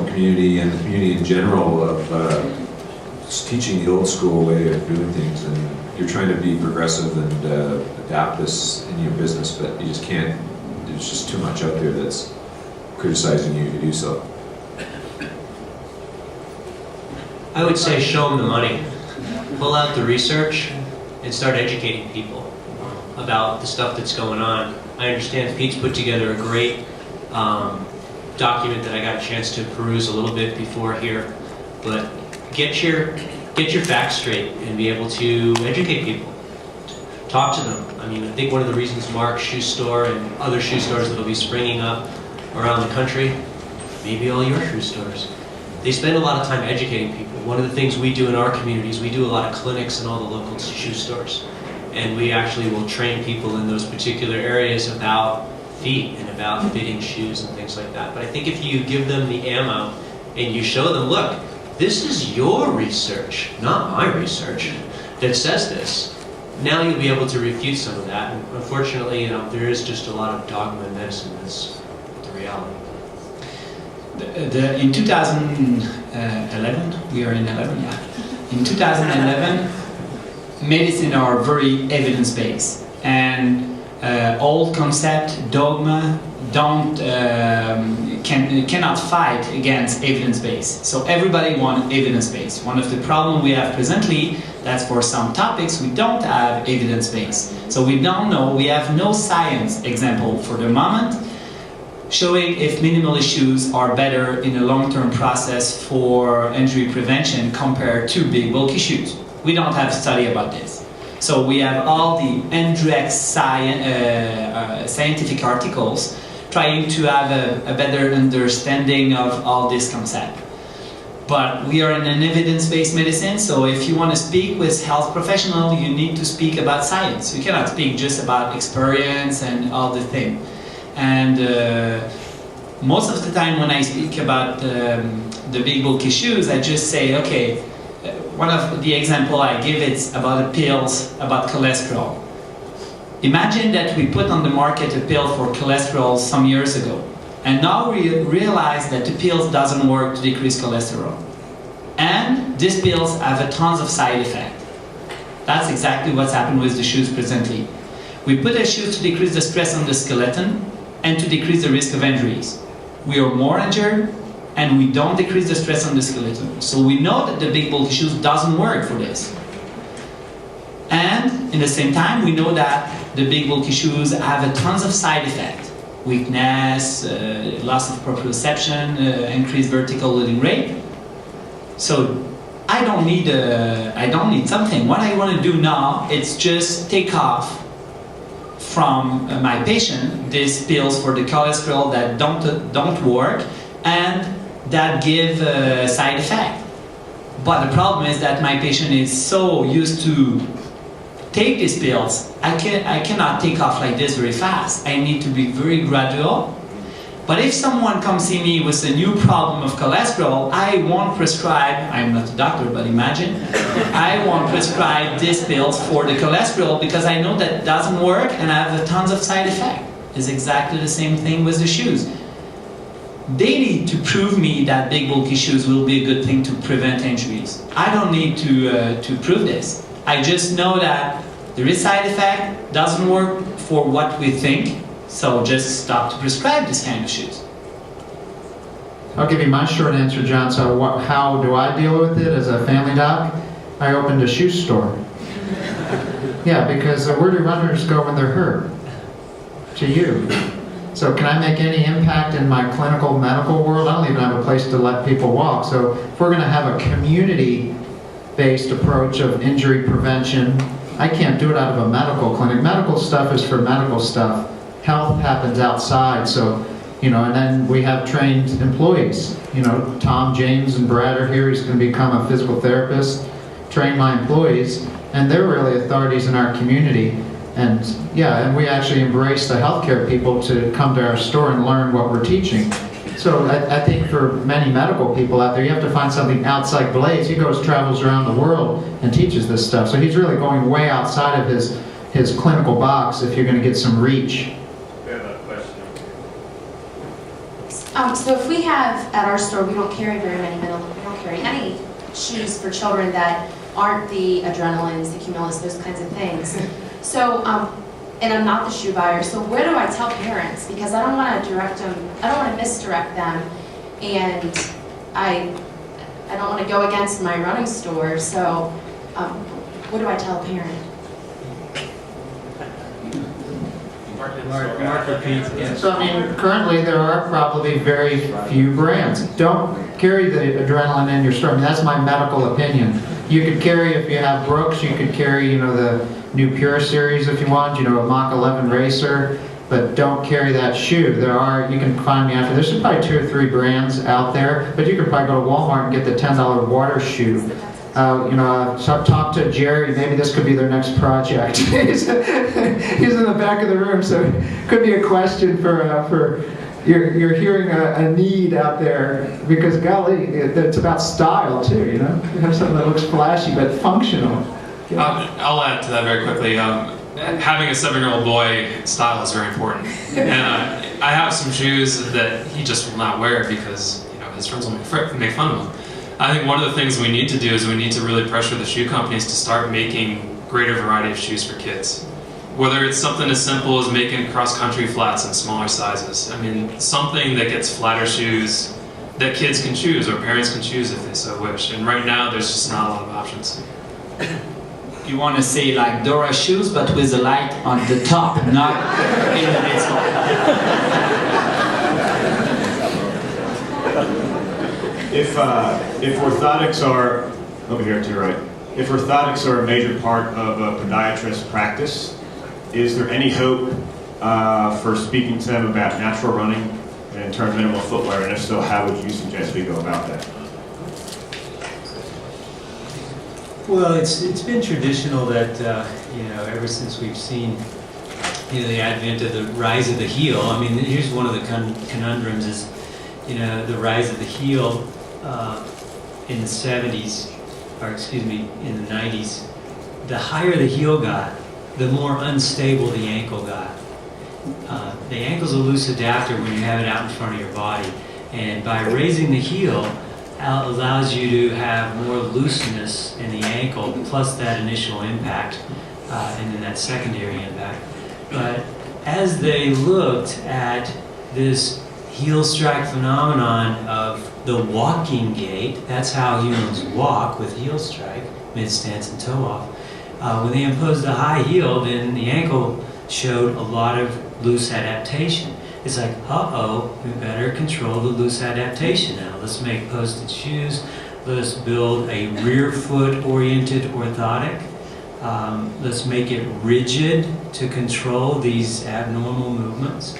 professional community and the community in general of just teaching the old school way of doing things, and you're trying to be progressive and adapt this in your business, but you just can't. There's just too much out there that's criticizing you to do so. I would say show them the money. Pull out the research and start educating people about the stuff that's going on. I understand Pete's put together a great document that I got a chance to peruse a little bit before here, but get your facts straight and be able to educate people. Talk to them. I mean, I think one of the reasons Mark's shoe store and other shoe stores that will be springing up around the country, maybe all your shoe stores, they spend a lot of time educating people. One of the things we do in our communities, we do a lot of clinics in all the local shoe stores. And we actually will train people in those particular areas about feet and about fitting shoes and things like that. But I think if you give them the ammo and you show them, look, this is your research, not my research, that says this, now you'll be able to refute some of that. And unfortunately, there is just a lot of dogma in medicine. That's the reality. In 2011, we are in 11, yeah. In 2011, medicine are very evidence-based, and old concept, dogma, cannot fight against evidence-based. So everybody wants evidence-based. One of the problems we have presently, that's for some topics we don't have evidence-based. So we don't know, we have no science example for the moment showing if minimalist shoes are better in a long-term process for injury prevention compared to big bulky shoes. We don't have a study about this. So we have all the indirect scientific articles trying to have a better understanding of all this concept. But we are in an evidence-based medicine, so if you want to speak with health professionals, you need to speak about science. You cannot speak just about experience and all the thing. And most of the time when I speak about the big bulky shoes, I just say, okay, one of the example I give is about the pills about cholesterol. Imagine that we put on the market a pill for cholesterol some years ago, and now we realize that the pills doesn't work to decrease cholesterol. And these pills have a tons of side effects. That's exactly what's happened with the shoes presently. We put a shoe to decrease the stress on the skeleton and to decrease the risk of injuries. We are more injured, and we don't decrease the stress on the skeleton. So we know that the big bulky shoes doesn't work for this. And in the same time, we know that the big bulky shoes have a tons of side effects. Weakness, loss of proprioception, increased vertical loading rate. So I don't need something. What I want to do now is just take off from my patient these pills for the cholesterol that don't work and that give a side effect. But the problem is that my patient is so used to take these pills, I cannot take off like this very fast. I need to be very gradual. But if someone comes see me with a new problem of cholesterol, I won't prescribe, I'm not a doctor, but imagine, I won't prescribe these pills for the cholesterol because I know that it doesn't work and I have tons of side effects. It's exactly the same thing with the shoes. They need to prove me that big bulky shoes will be a good thing to prevent injuries. I don't need to prove this. I just know that there is side effect, doesn't work for what we think, so just stop to prescribe this kind of shoes. I'll give you my short answer, John. So how do I deal with it as a family doc? I opened a shoe store. Yeah, because where do runners go when they're hurt? To you. So can I make any impact in my clinical medical world? I don't even have a place to let people walk. So if we're going to have a community-based approach of injury prevention, I can't do it out of a medical clinic. Medical stuff is for medical stuff. Health happens outside. So, and then we have trained employees. Tom, James, and Brad are here. He's going to become a physical therapist, train my employees, and they're really authorities in our community. And we actually embrace the healthcare people to come to our store and learn what we're teaching. So I think for many medical people out there, you have to find something outside Blaise. He travels around the world and teaches this stuff. So he's really going way outside of his clinical box if you're going to get some reach. We have a question. So if we have, at our store, we don't carry very many middle, we don't carry any shoes for children that aren't the Adrenalines, the Cumulus, those kinds of things. So, and I'm not the shoe buyer, so where do I tell parents? Because I don't want to direct them, I don't want to misdirect them, and I don't want to go against my running store, so what do I tell a parent? Mark repeats. Yeah. So, I mean, currently there are probably very few brands. Don't carry the Adrenaline in your store. I mean, that's my medical opinion. You could carry, if you have Brooks, you could carry, you know, the new Pure series if you want, you know, a Mach 11 Racer, but don't carry that shoe. There are, you can find me after, there's probably 2 or 3 brands out there, but you could probably go to Walmart and get the $10 water shoe. You know, talk to Jerry, maybe this could be their next project. He's in the back of the room, so it could be a question for you're hearing a need out there, because golly, it's about style too, you know? You have something that looks flashy but functional. I'll add to that very quickly. Having a 7-year-old boy, style is very important. And I have some shoes that he just will not wear because, you know, his friends will make fun of him. I think one of the things we need to do is we need to really pressure the shoe companies to start making greater variety of shoes for kids. Whether it's something as simple as making cross-country flats in smaller sizes. I mean, something that gets flatter shoes that kids can choose or parents can choose if they so wish. And right now, there's just not a lot of options. You want to say like Dora shoes, but with a light on the top, not in the middle. If orthotics are, over here to your right, if orthotics are a major part of a podiatrist's practice, is there any hope for speaking to them about natural running and in turn minimal footwear? And if so, how would you suggest we go about that? Well, it's been traditional that you know, ever since we've seen, you know, the advent of the rise of the heel. I mean, here's one of the conundrums: is, you know, the rise of the heel in the 70s, or excuse me, in the 90s. The higher the heel got, the more unstable the ankle got. The ankle's a loose adapter when you have it out in front of your body, and by raising the heel, allows you to have more looseness in the ankle, plus that initial impact, and then that secondary impact. But as they looked at this heel strike phenomenon of the walking gait, that's how humans walk, with heel strike, mid stance and toe off. When they imposed a high heel, then the ankle showed a lot of loose adaptation. It's like, uh-oh, we better control the loose adaptation now. Let's make posted shoes. Let's build a rear foot oriented orthotic. Let's make it rigid to control these abnormal movements.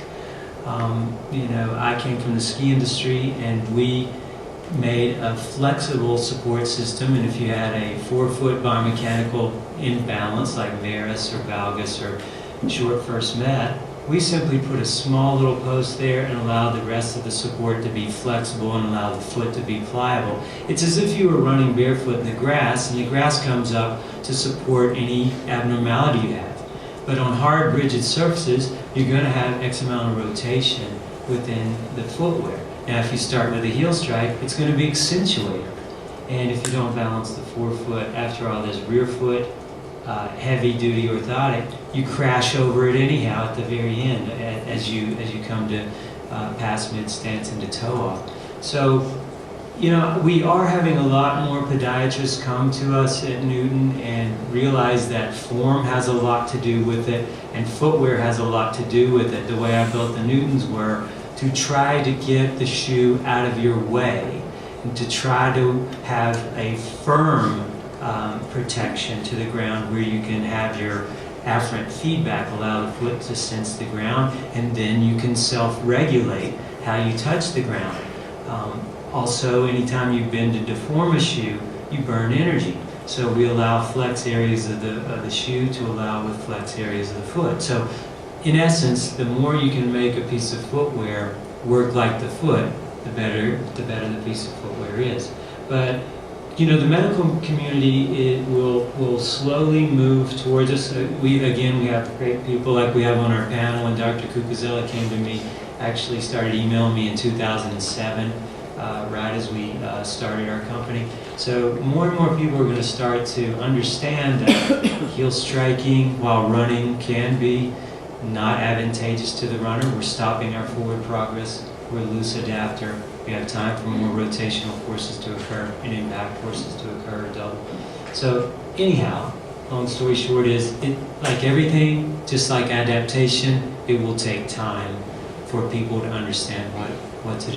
You know, I came from the ski industry, and we made a flexible support system, and if you had a 4-foot biomechanical imbalance like Maris or Valgus or Short First Met, we simply put a small little post there and allowed the rest of the support to be flexible and allow the foot to be pliable. It's as if you were running barefoot in the grass, and the grass comes up to support any abnormality you have. But on hard, rigid surfaces, you're going to have X amount of rotation within the footwear. Now, if you start with a heel strike, it's going to be accentuated. And if you don't balance the 4-foot, after all, this rear foot, heavy-duty orthotic, you crash over it anyhow at the very end as you come to pass mid-stance into toe-off. So, you know, we are having a lot more podiatrists come to us at Newton and realize that form has a lot to do with it, and footwear has a lot to do with it. The way I built the Newtons were to try to get the shoe out of your way and to try to have a firm protection to the ground where you can have your afferent feedback, allow the foot to sense the ground, and then you can self-regulate how you touch the ground. Also, anytime you bend to deform a shoe, you burn energy. So we allow flex areas of the shoe to allow with flex areas of the foot. So in essence, the more you can make a piece of footwear work like the foot, the better the piece of footwear is. But you know, the medical community, it will slowly move towards us. We have great people like we have on our panel, and Dr. Cucuzzella came to me actually started emailing me in 2007, right as we started our company. So more and more people are going to start to understand that heel striking while running can be not advantageous to the runner. We're stopping our forward progress. We're a loose adapter. We have time for more rotational forces to occur and impact forces to occur double. So anyhow, long story short is, like everything, just like adaptation, it will take time for people to understand what to do.